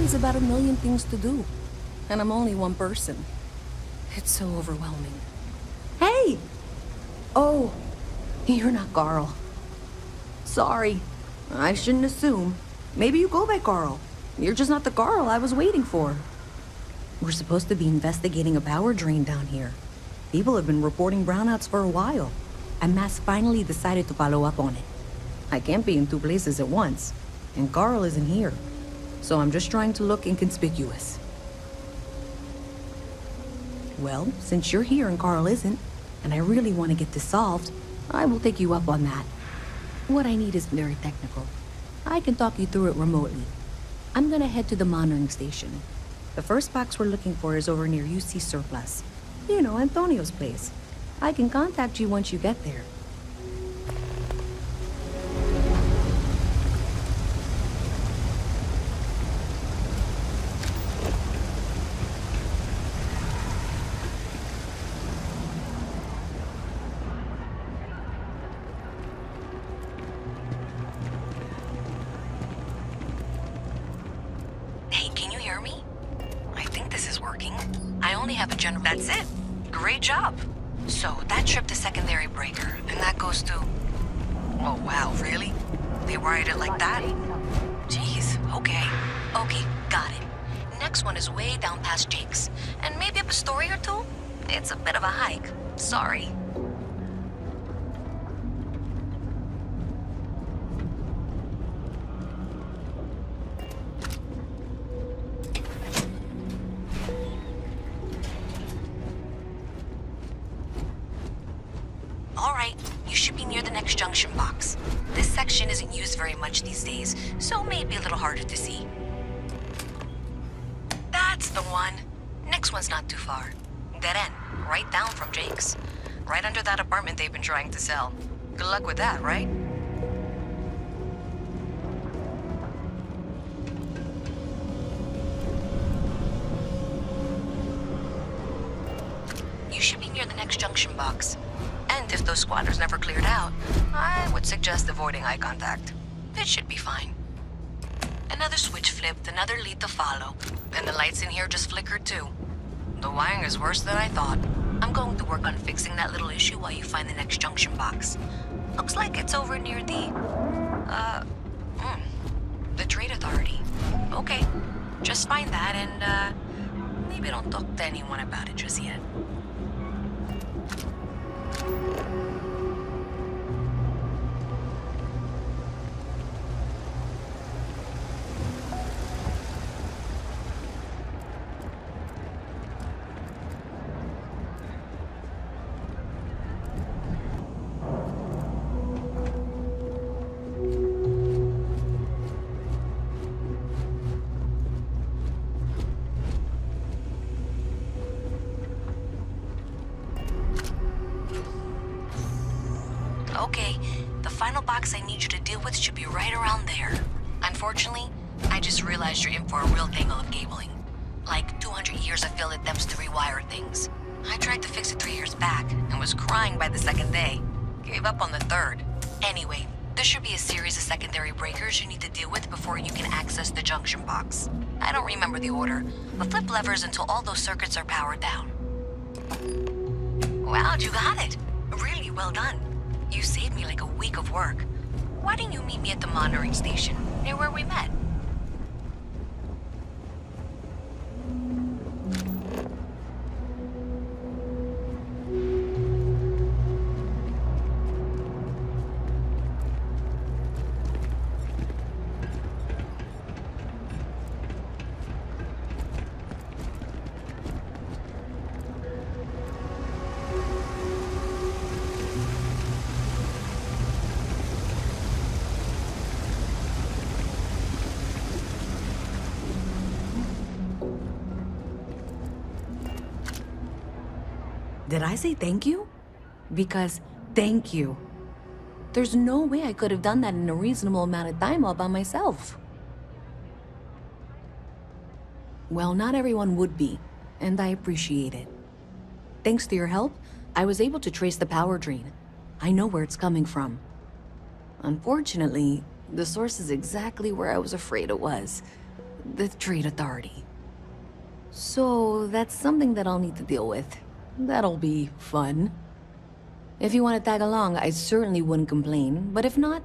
always about a million things to do. And I'm only one person. It's so overwhelming. Hey! Oh, you're not Carl. Sorry. I shouldn't assume. Maybe you go by Carl. You're just not the Carl I was waiting for. We're supposed to be investigating a power drain down here. People have been reporting brownouts for a while, and Mass finally decided to follow up on it. I can't be in two places at once, and Carl isn't here. So I'm just trying to look inconspicuous. Well, since you're here and Carl isn't, and I really want to get this solved, I will take you up on that. What I need is very technical. I can talk you through it remotely. I'm gonna head to the monitoring station. The first box we're looking for is over near UC Surplus. You know, Antonio's place. I can contact you once you get there. That's it. Great job. So, that trip to secondary breaker, and that goes to... Oh, wow, really? They wired it like that? Jeez, okay. Okay, got it. Next one is way down past Jake's. And maybe up a story or two? It's a bit of a hike. Sorry. Junction box. This section isn't used very much these days, so maybe a little harder to see. That's the one. Next one's not too far. Dead end, right down from Jake's. Right under that apartment they've been trying to sell. Good luck with that, right? You should be near the next junction box. And if those squatters never cleared out, I would suggest avoiding eye contact. It should be fine. Another switch flipped, another lead to follow, and the lights in here just flickered too. The wiring is worse than I thought. I'm going to work on fixing that little issue while you find the next junction box. Looks like it's over near the Trade Authority. Okay, just find that and, maybe don't talk to anyone about it just yet. Okay, the final box I need you to deal with should be right around there. Unfortunately, I just realized you're in for a real tangle of cabling. Like 200 years of field attempts to rewire things. I tried to fix it 3 years back and was crying by the second day. Gave up on the third. Anyway, there should be a series of secondary breakers you need to deal with before you can access the junction box. I don't remember the order, but flip levers until all those circuits are powered down. Wow, you got it. Really well done. You saved me like a week of work. Why didn't you meet me at the monitoring station, near where we met? Did I say thank you? Because thank you. There's no way I could have done that in a reasonable amount of time all by myself. Well, not everyone would be, and I appreciate it. Thanks to your help, I was able to trace the power drain. I know where it's coming from. Unfortunately, the source is exactly where I was afraid it was. the Trade Authority. So that's something that I'll need to deal with. That'll be fun. If you want to tag along, I certainly wouldn't complain, but if not,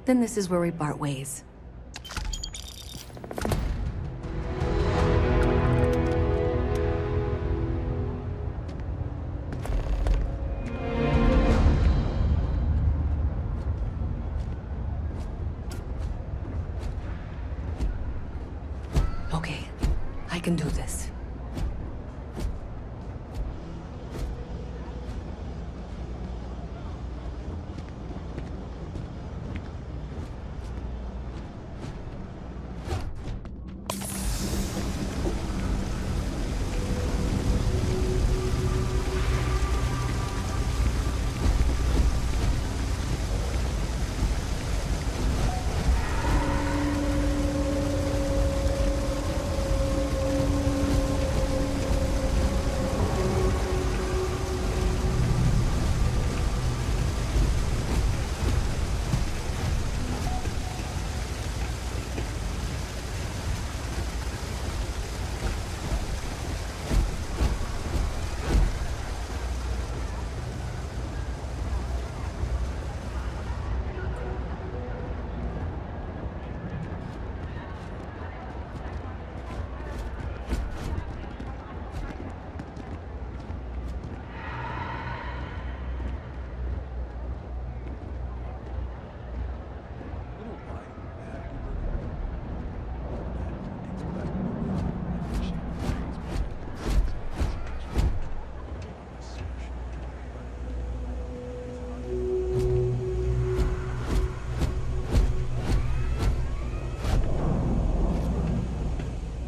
then this is where we part ways. Okay, I can do this.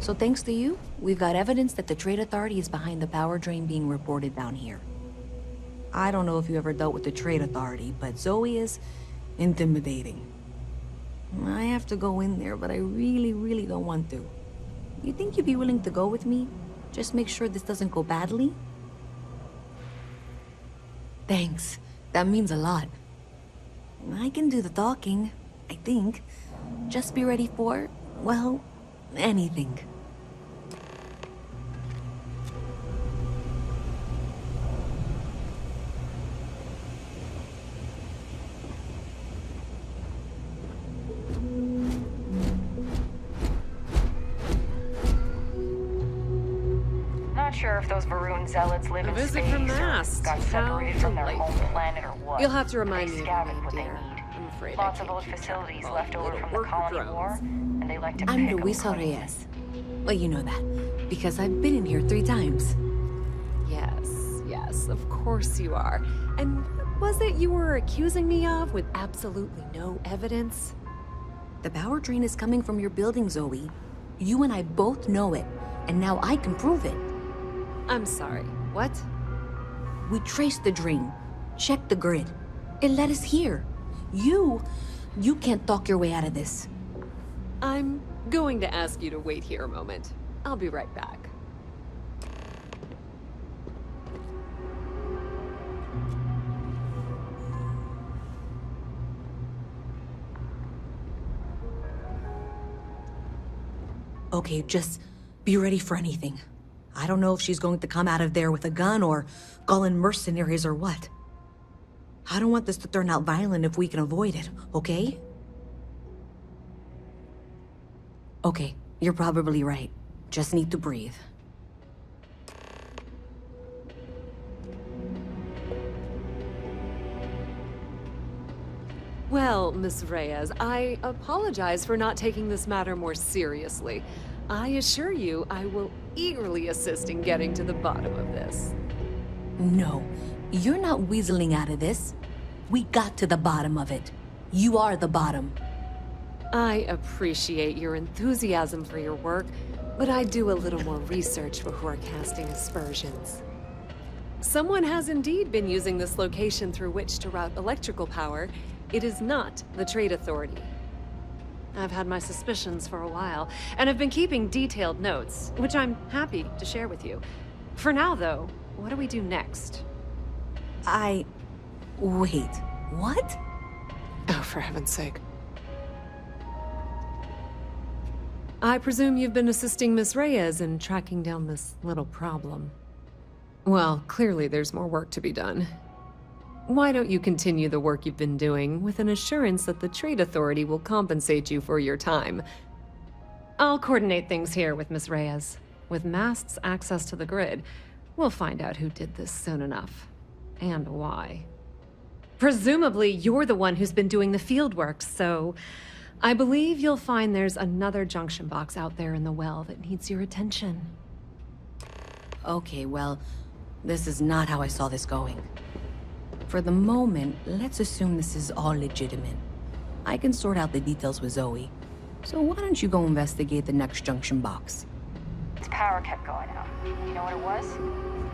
So thanks to you, we've got evidence that the Trade Authority is behind the power drain being reported down here. I don't know if you ever dealt with the Trade Authority, but Zoe is intimidating. I have to go in there, but I really don't want to. You think you'd be willing to go with me? Just make sure this doesn't go badly? Thanks. That means a lot. I can do the talking, I think. Just be ready for, well, anything. Not sure if those Varun zealots live in visit space from or Mast. got separated How from their home delightful. planet or what. You'll have to remind They me of scavenge your name, what they dear. need. I'm afraid Lots I of can't old keep track facilities of all left the over little from the worker colony drones. war, and they like to I'm pick 'em Luisa clean. Reyes. Well, you know that, because I've been in here 3 times. Yes, of course you are. And what was it you were accusing me of with absolutely no evidence? The power drain is coming from your building, Zoe. You and I both know it, and now I can prove it. I'm sorry, what? We traced the drain, checked the grid. It led us here. You can't talk your way out of this. I'm going to ask you to wait here a moment. I'll be right back. Okay, just be ready for anything. I don't know if she's going to come out of there with a gun or call in mercenaries or what. I don't want this to turn out violent if we can avoid it, okay? Okay, you're probably right. Just need to breathe. Well, Miss Reyes, I apologize for not taking this matter more seriously. I assure you I will eagerly assist in getting to the bottom of this. No, you're not weaseling out of this. We got to the bottom of it. You are the bottom. I appreciate your enthusiasm for your work, but I do a little more research before casting aspersions. Someone has indeed been using this location through which to route electrical power. It is not the Trade Authority. I've had my suspicions for a while, and have been keeping detailed notes, which I'm happy to share with you. For now, though, what do we do next? Wait, what? Oh, for heaven's sake. I presume you've been assisting Miss Reyes in tracking down this little problem. Well, clearly there's more work to be done. Why don't you continue the work you've been doing with an assurance that the Trade Authority will compensate you for your time? I'll coordinate things here with Miss Reyes. With Mast's access to the grid, we'll find out who did this soon enough. And why. Presumably, you're the one who's been doing the field work, so I believe you'll find there's another junction box out there in the well that needs your attention. Okay, well, this is not how I saw this going. For the moment, let's assume this is all legitimate. I can sort out the details with Zoe. So why don't you go investigate the next junction box? Its power kept going out. You know what it was?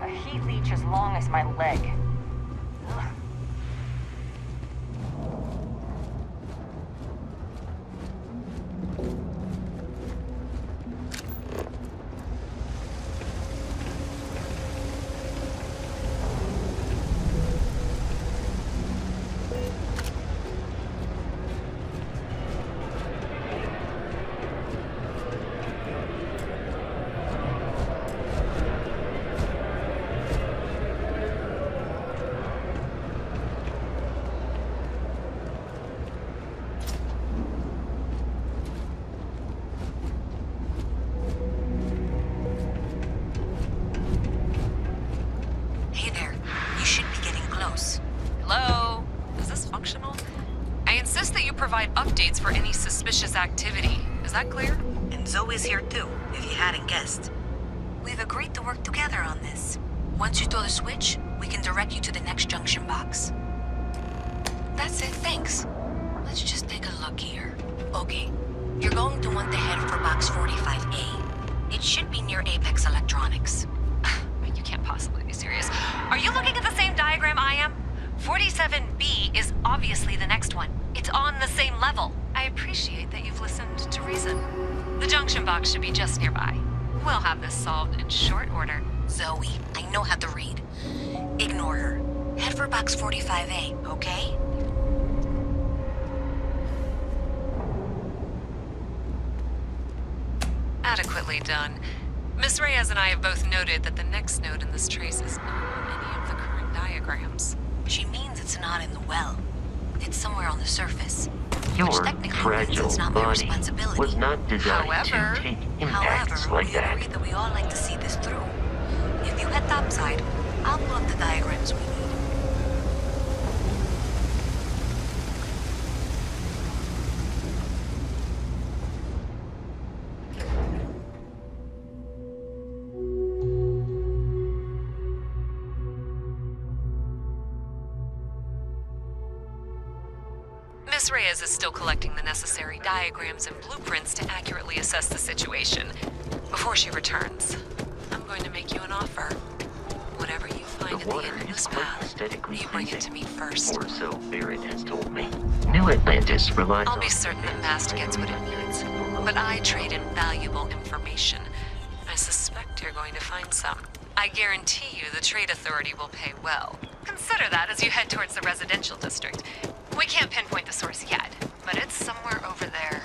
A heat leech as long as my leg. Ugh. Hey there. You should be getting close. Hello? Is this functional? I insist that you provide updates for any suspicious activity. Is that clear? And Zoe's here too, if you hadn't guessed. We've agreed to work together on this. Once you throw the switch, we can direct you to the next junction box. That's it, thanks. Let's just take a look here. Okay, you're going to want to head for box 45A. It should be near Apex Electronics. You can't possibly be serious. Are you looking at the same diagram I am? 47B is obviously the next one. It's on the same level. I appreciate that you've listened to reason. The junction box should be just nearby. We'll have this solved in short order. Zoe, I know how to read. Ignore her. Head for box 45A, okay? Adequately done. Miss Reyes and I have both noted that the next node in this trace is not on any of the current diagrams. She means it's not in the well. It's somewhere on the surface. Your Which technically means fragile it's not my body responsibility. was not designed However- to take impacts like we that. agree that we all like to see this through. If you head topside, I'll pull up the diagrams we need. Miss Reyes is still collecting the necessary diagrams and blueprints to accurately assess the situation. Before she returns, I'm going to make you an offer. Whatever you find The at the water end of is this quite path, aesthetically you bring it to pleasing, me first. or so Barrett has told me. New Atlantis relies I'll on be certain that Mast gets what it needs, but I trade in valuable information. I suspect you're going to find some. I guarantee you the Trade Authority will pay well. Consider that as you head towards the residential district. We can't pinpoint the source yet, but it's somewhere over there.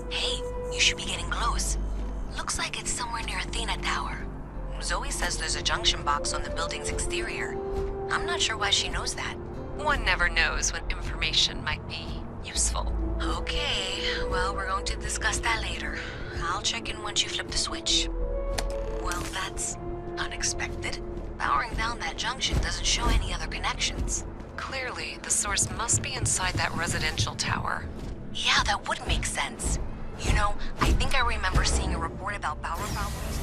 Hey, you should be getting close. Looks like it's somewhere near Athena Tower. Zoe says there's a junction box on the building's exterior. I'm not sure why she knows that. One never knows when information might be useful. Okay, well, we're going to discuss that later. I'll check in once you flip the switch. Well, that's unexpected. Powering down that junction doesn't show any other connections. Clearly, the source must be inside that residential tower. Yeah, that would make sense. You know, I think I remember seeing a report about power problems.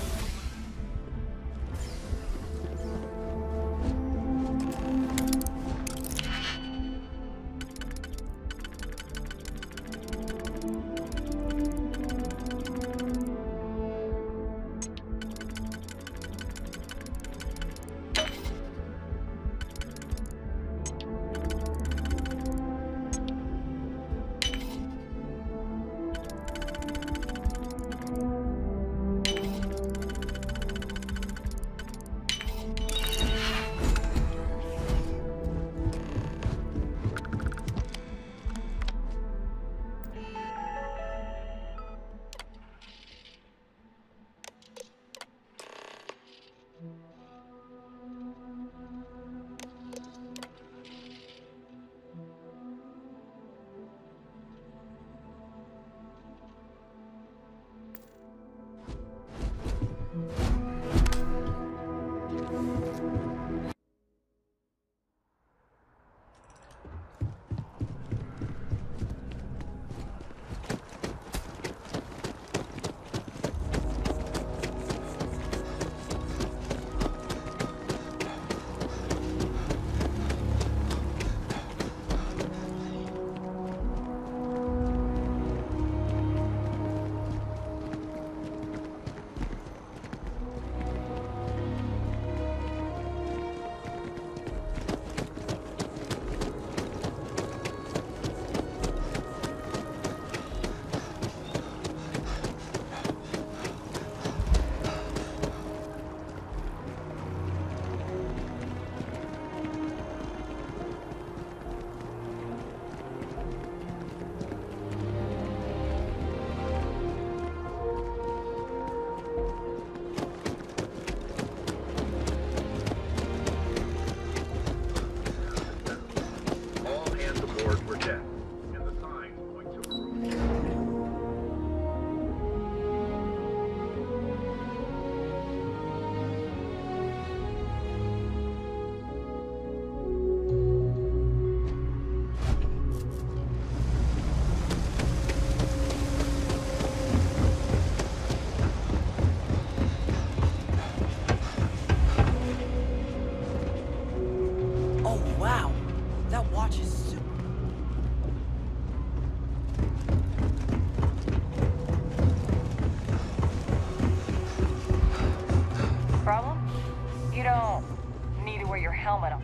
helmet on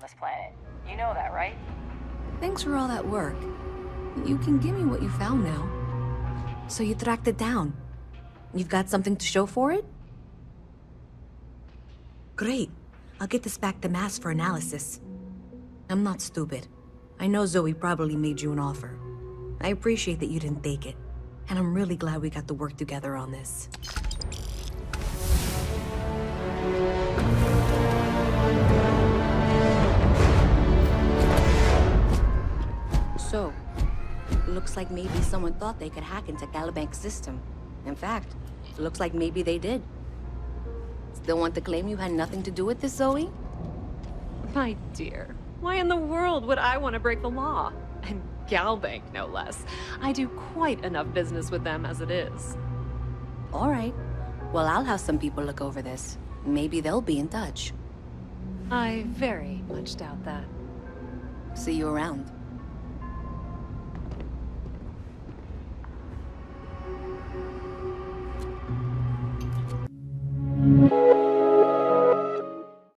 this planet. You know that, right? Thanks for all that work. You can give me what you found now. So you tracked it down. You've got something to show for it? Great. I'll get this back to Mass for analysis. I'm not stupid. I know Zoe probably made you an offer. I appreciate that you didn't take it. And I'm really glad we got to work together on this. So, looks like maybe someone thought they could hack into Calibank's system. In fact, looks like maybe they did. Still want to claim you had nothing to do with this, Zoe? My dear, why in the world would I want to break the law? And Galbank, no less. I do quite enough business with them as it is. All right. Well, I'll have some people look over this. Maybe they'll be in touch. I very much doubt that. See you around.